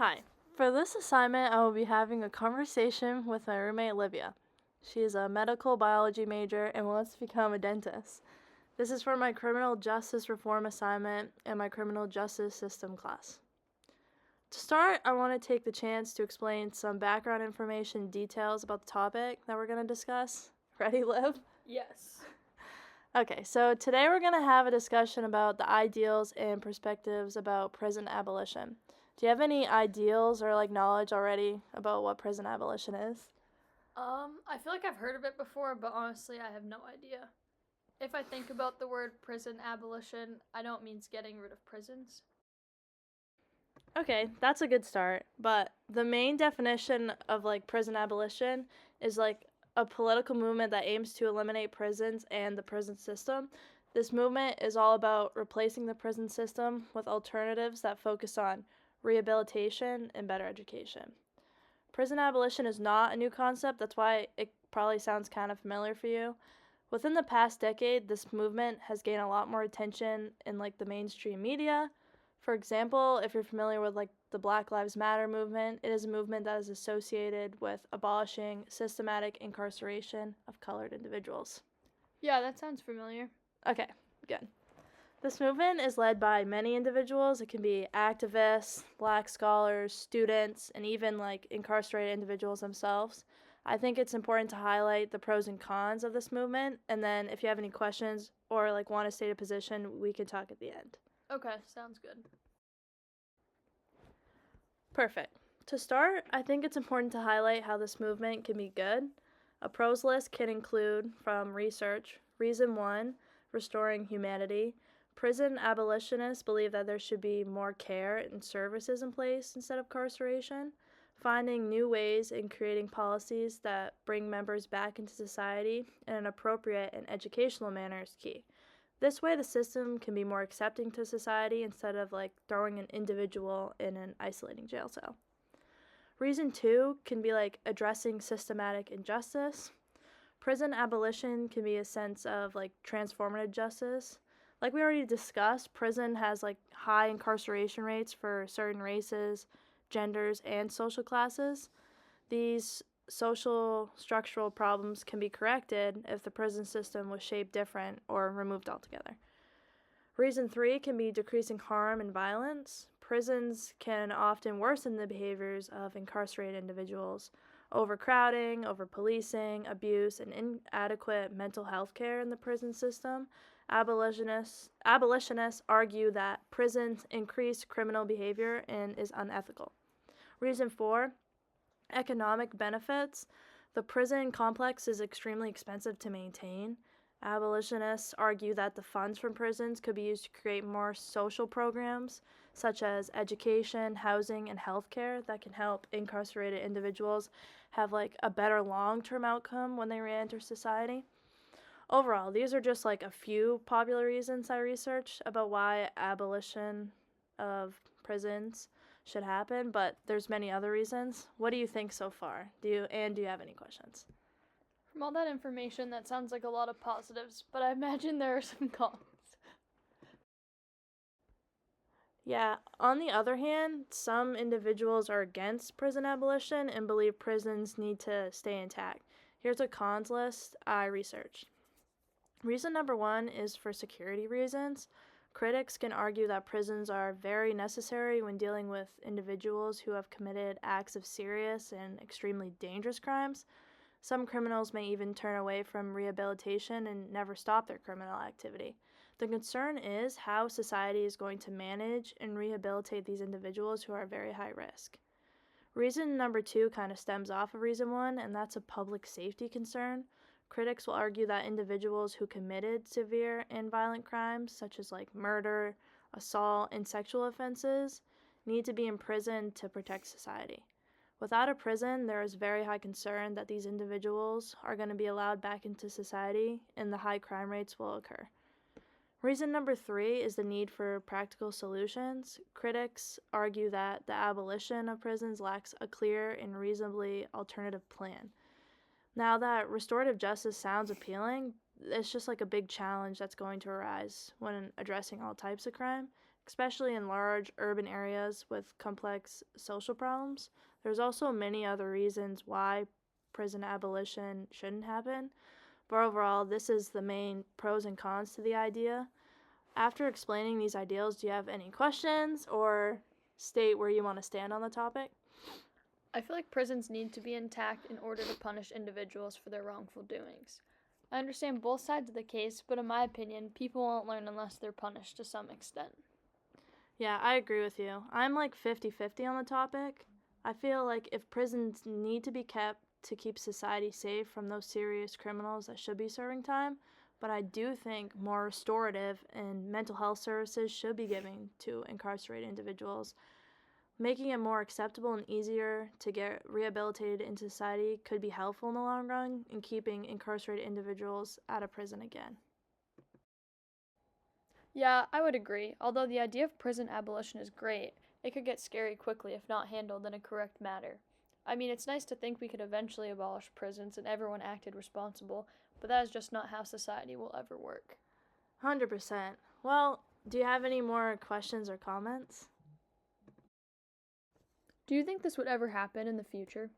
Hi. For this assignment, I will be having a conversation with my roommate Livia. She is a medical biology major and wants to become a dentist. This is for my criminal justice reform assignment and my criminal justice system class. To start, I want to take the chance to explain some background information and details about the topic that we're going to discuss. Ready, Liv? Yes. Okay, so today we're going to have a discussion about the ideals and perspectives about prison abolition. Do you have any ideals or knowledge already about what prison abolition is? I feel like I've heard of it before, but honestly, I have no idea. If I think about the word prison abolition, I don't mean getting rid of prisons. Okay, that's a good start. But the main definition of prison abolition is a political movement that aims to eliminate prisons and the prison system. This movement is all about replacing the prison system with alternatives that focus on rehabilitation and better education. Prison abolition is not a new concept, that's why it probably sounds kind of familiar for you. Within the past decade, this movement has gained a lot more attention in the mainstream media. For example, if you're familiar with the Black Lives Matter movement, it is a movement that is associated with abolishing systematic incarceration of colored individuals. Yeah, that sounds familiar. Okay, good. This movement is led by many individuals. It can be activists, black scholars, students, and even incarcerated individuals themselves. I think it's important to highlight the pros and cons of this movement, and then if you have any questions or want to state a position, we can talk at the end. Okay, sounds good. Perfect. To start, I think it's important to highlight how this movement can be good. A pros list can include, from research, reason 1, restoring humanity. Prison abolitionists believe that there should be more care and services in place instead of incarceration. Finding new ways and creating policies that bring members back into society in an appropriate and educational manner is key. This way, the system can be more accepting to society instead of throwing an individual in an isolating jail cell. Reason 2 can be addressing systematic injustice. Prison abolition can be a sense of transformative justice. Like we already discussed, prison has high incarceration rates for certain races, genders, and social classes. These social structural problems can be corrected if the prison system was shaped different or removed altogether. Reason 3 can be decreasing harm and violence. Prisons can often worsen the behaviors of incarcerated individuals. Overcrowding, overpolicing, abuse, and inadequate mental health care in the prison system. Abolitionists argue that prisons increase criminal behavior and is unethical. Reason 4, economic benefits. The prison complex is extremely expensive to maintain. Abolitionists argue that the funds from prisons could be used to create more social programs, such as education, housing, and healthcare, that can help incarcerated individuals have a better long-term outcome when they re-enter society. Overall, these are just a few popular reasons I researched about why abolition of prisons should happen, but there's many other reasons. What do you think so far? Do you have any questions? From all that information, that sounds like a lot of positives, but I imagine there are some cons. Yeah, on the other hand, some individuals are against prison abolition and believe prisons need to stay intact. Here's a cons list I researched. Reason number 1 is for security reasons. Critics can argue that prisons are very necessary when dealing with individuals who have committed acts of serious and extremely dangerous crimes. Some criminals may even turn away from rehabilitation and never stop their criminal activity. The concern is how society is going to manage and rehabilitate these individuals who are very high risk. Reason number 2 kind of stems off of reason 1, and that's a public safety concern. Critics will argue that individuals who committed severe and violent crimes, such as murder, assault, and sexual offenses, need to be imprisoned to protect society. Without a prison, there is very high concern that these individuals are going to be allowed back into society and the high crime rates will occur. Reason number 3 is the need for practical solutions. Critics argue that the abolition of prisons lacks a clear and reasonably alternative plan. Now that restorative justice sounds appealing, it's just a big challenge that's going to arise when addressing all types of crime. especially in large urban areas with complex social problems. There's also many other reasons why prison abolition shouldn't happen, but overall, this is the main pros and cons to the idea. After explaining these ideals, do you have any questions or state where you want to stand on the topic? I feel like prisons need to be intact in order to punish individuals for their wrongful doings. I understand both sides of the case, but in my opinion, people won't learn unless they're punished to some extent. Yeah, I agree with you. I'm like 50-50 on the topic. I feel like if prisons need to be kept to keep society safe from those serious criminals that should be serving time, but I do think more restorative and mental health services should be given to incarcerated individuals. Making it more acceptable and easier to get rehabilitated in society could be helpful in the long run in keeping incarcerated individuals out of prison again. Yeah, I would agree. Although the idea of prison abolition is great, it could get scary quickly if not handled in a correct manner. I mean, it's nice to think we could eventually abolish prisons and everyone acted responsible, but that is just not how society will ever work. 100%. Well, do you have any more questions or comments? Do you think this would ever happen in the future?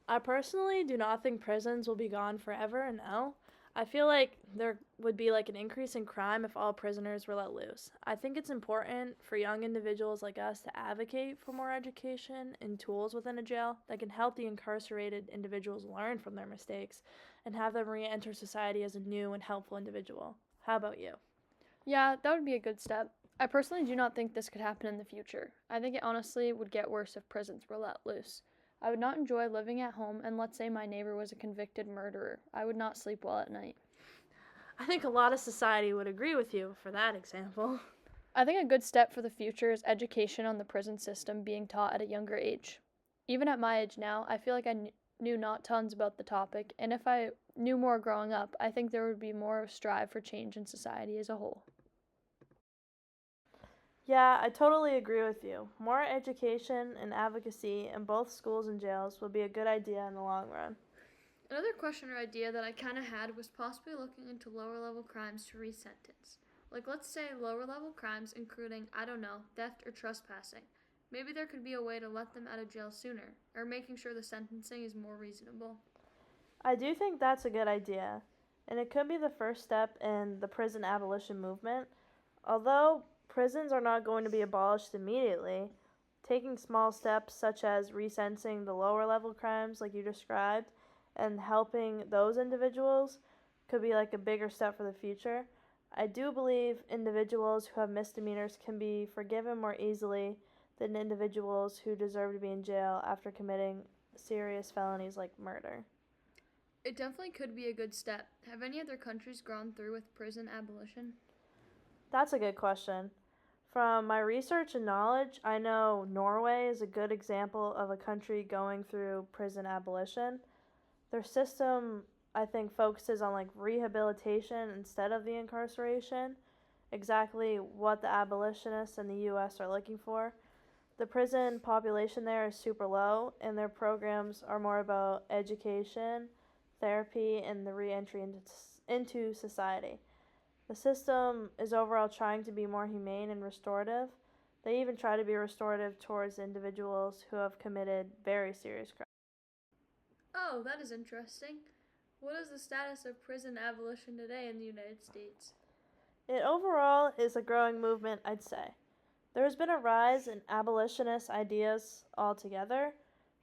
I personally do not think prisons will be gone forever, no. I feel like there would be like an increase in crime if all prisoners were let loose. I think it's important for young individuals like us to advocate for more education and tools within a jail that can help the incarcerated individuals learn from their mistakes and have them re-enter society as a new and helpful individual. How about you? Yeah, that would be a good step. I personally do not think this could happen in the future. I think it honestly would get worse if prisons were let loose. I would not enjoy living at home, and let's say my neighbor was a convicted murderer. I would not sleep well at night. I think a lot of society would agree with you for that example. I think a good step for the future is education on the prison system being taught at a younger age. Even at my age now, I feel like I knew not tons about the topic, and if I knew more growing up, I think there would be more strive for change in society as a whole. Yeah, I totally agree with you. More education and advocacy in both schools and jails would be a good idea in the long run. Another question or idea that I kind of had was possibly looking into lower level crimes to resentence. Like, let's say lower level crimes including, I don't know, theft or trespassing. Maybe there could be a way to let them out of jail sooner, or making sure the sentencing is more reasonable. I do think that's a good idea, and it could be the first step in the prison abolition movement. Although prisons are not going to be abolished immediately, taking small steps such as resentencing the lower level crimes like you described and helping those individuals could be like a bigger step for the future. I do believe individuals who have misdemeanors can be forgiven more easily than individuals who deserve to be in jail after committing serious felonies like murder. It definitely could be a good step. Have any other countries gone through with prison abolition? That's a good question. From my research and knowledge, I know Norway is a good example of a country going through prison abolition. Their system, I think, focuses on like rehabilitation instead of the incarceration, exactly what the abolitionists in the US are looking for. The prison population there is super low, and their programs are more about education, therapy, and the reentry into society. The system is overall trying to be more humane and restorative. They even try to be restorative towards individuals who have committed very serious crimes. Oh, that is interesting. What is the status of prison abolition today in the United States? It overall is a growing movement, I'd say. There has been a rise in abolitionist ideas altogether,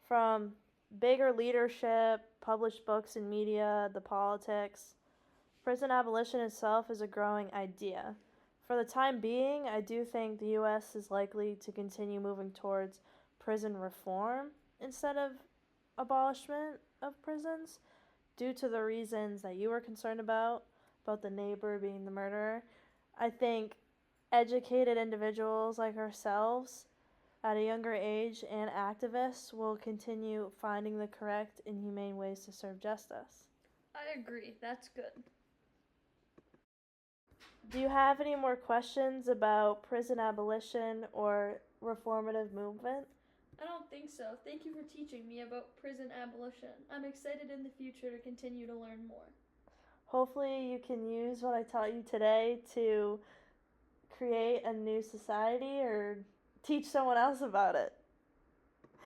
from bigger leadership, published books and media, the politics. Prison abolition itself is a growing idea. For the time being, I do think the US is likely to continue moving towards prison reform instead of abolishment of prisons due to the reasons that you were concerned about the neighbor being the murderer. I think educated individuals like ourselves at a younger age and activists will continue finding the correct and humane ways to serve justice. I agree, that's good. Do you have any more questions about prison abolition or reformative movement? I don't think so. Thank you for teaching me about prison abolition. I'm excited in the future to continue to learn more. Hopefully you can use what I taught you today to create a new society or teach someone else about it.